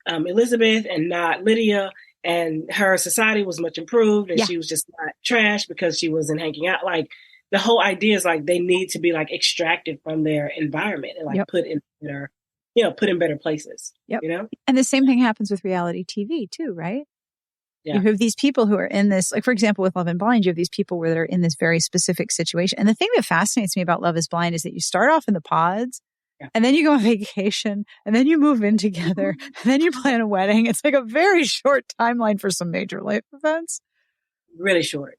Elizabeth and not Lydia. And her society was much improved and she was just not trash because she wasn't hanging out. Like the whole idea is like, they need to be like extracted from their environment and like put in better places, And the same thing happens with reality TV too, right? Yeah. You have these people who are in this, like, for example, with Love is Blind, you have these people where they're in this very specific situation. And the thing that fascinates me about Love is Blind is that you start off in the pods and then you go on vacation and then you move in together and then you plan a wedding. It's like a very short timeline for some major life events. Really short.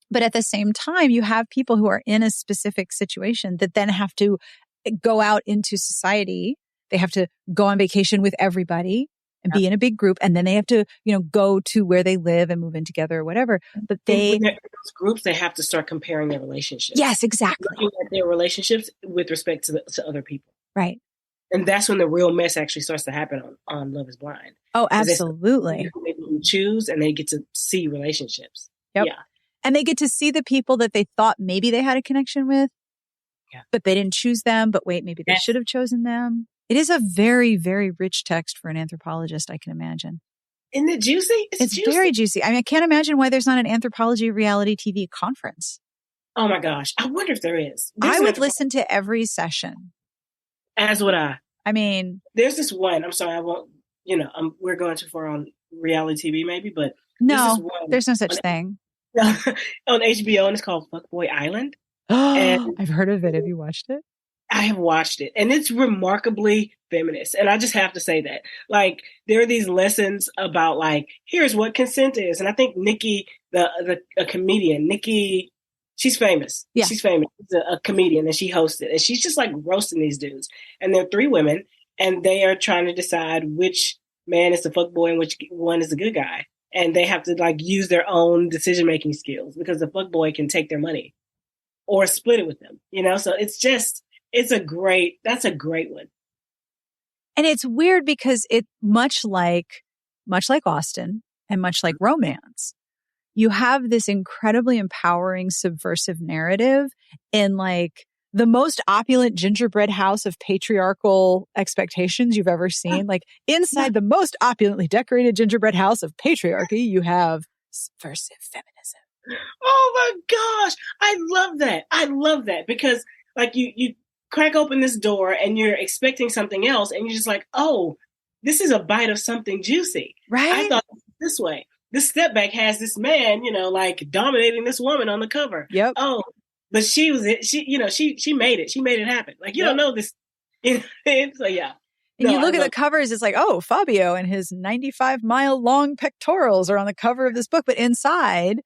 But at the same time, you have people who are in a specific situation that then have to go out into society. They have to go on vacation with everybody and be in a big group. And then they have to, go to where they live and move in together or whatever. But in those groups, they have to start comparing their relationships. Yes, exactly. Looking at their relationships with respect to other people. Right. And that's when the real mess actually starts to happen on Love is Blind. Oh, absolutely. They choose and they get to see relationships. Yep. Yeah. And they get to see the people that they thought maybe they had a connection with, but they didn't choose them. But wait, maybe they should have chosen them. It is a very, very rich text for an anthropologist, I can imagine. Isn't it juicy? It's juicy. Very juicy. I mean, I can't imagine why there's not an anthropology reality TV conference. Oh my gosh. I wonder if there is. I would listen to every session. As would I. I mean, there's this one, I'm sorry, I won't, we're going too far on reality TV maybe, but no, there's no such thing. on HBO, and it's called Fuckboy Island. And I've heard of it. Have you watched it? I have watched it, and it's remarkably feminist. And I just have to say that, like, there are these lessons about, like, here's what consent is. And I think Nikki, a comedian, Nikki, she's famous. Yeah. She's famous. She's a comedian, and she hosts it. And she's just like roasting these dudes. And there are three women, and they are trying to decide which man is the fuckboy and which one is the good guy. And they have to, like, use their own decision-making skills because the fuckboy can take their money or split it with them, you know? So that's a great one. And it's weird because it much like Austen and much like romance, you have this incredibly empowering, subversive narrative in, like, the most opulent gingerbread house of patriarchal expectations you've ever seen. Like, inside the most opulently decorated gingerbread house of patriarchy, you have subversive feminism. Oh my gosh. I love that because, like, you crack open this door and you're expecting something else, and you're just like, oh, this is a bite of something juicy. Right? I thought this way. This step back has this man, like, dominating this woman on the cover. Yep. Oh, but she made it. She made it happen. Like, you don't know this. So yeah. And you look at the covers, it's like, oh, Fabio and his 95-mile-long pectorals are on the cover of this book. But inside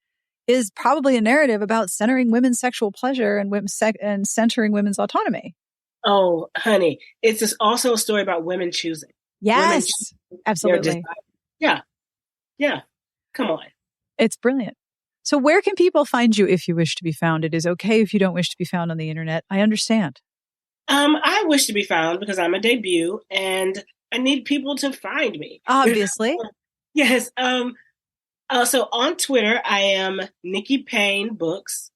is probably a narrative about centering women's sexual pleasure and centering women's autonomy. Oh, honey. It's just also a story about women choosing. Yes, absolutely. Yeah. Come on. It's brilliant. So where can people find you if you wish to be found? It is okay if you don't wish to be found on the internet. I understand. I wish to be found because I'm a debut and I need people to find me. Obviously. Yes. So on Twitter, I am Nikki Payne Books.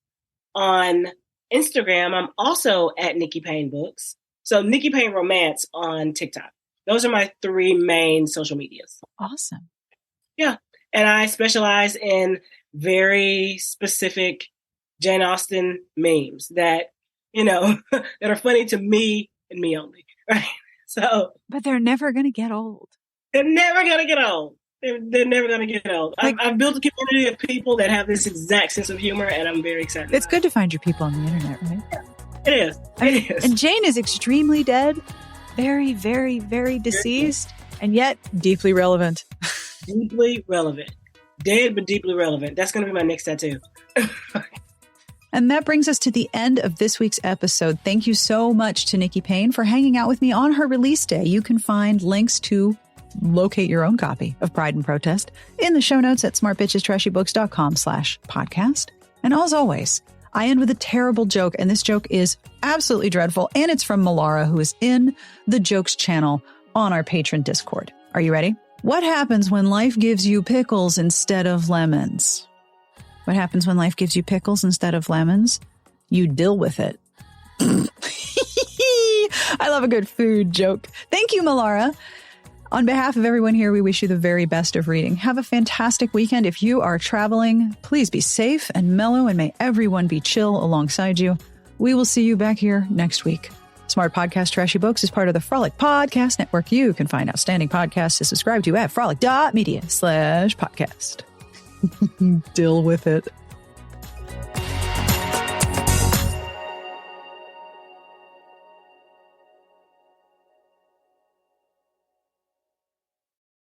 On Instagram, I'm also at Nikki Payne Books. So Nikki Payne Romance on TikTok. Those are my three main social medias. Awesome. Yeah. And I specialize in very specific Jane Austen memes that, that are funny to me and me only. Right. So. But they're never going to get old. They're never going to get old. They're never going to get old. Like, I've built a community of people that have this exact sense of humor, and I'm very excited. It's good to find your people on the internet, right? It is. It is. And Jane is extremely dead, very, very, very deceased, and yet deeply relevant. Deeply relevant. Dead, but deeply relevant. That's going to be my next tattoo. And that brings us to the end of this week's episode. Thank you so much to Nikki Payne for hanging out with me on her release day. You can find links to locate your own copy of Pride and Protest in the show notes at smartbitchestrashybooks.com/podcast. And as always, I end with a terrible joke, and this joke is absolutely dreadful, and it's from Malara, who is in the Jokes channel on our patron Discord. Are you ready? What happens when life gives you pickles instead of lemons? What happens when life gives you pickles instead of lemons? You deal with it. I love a good food joke. Thank you, Malara. On behalf of everyone here, we wish you the very best of reading. Have a fantastic weekend. If you are traveling, please be safe and mellow, and may everyone be chill alongside you. We will see you back here next week. Smart Podcast Trashy Books is part of the Frolic Podcast Network. You can find outstanding podcasts to subscribe to at frolic.media/podcast. Deal with it.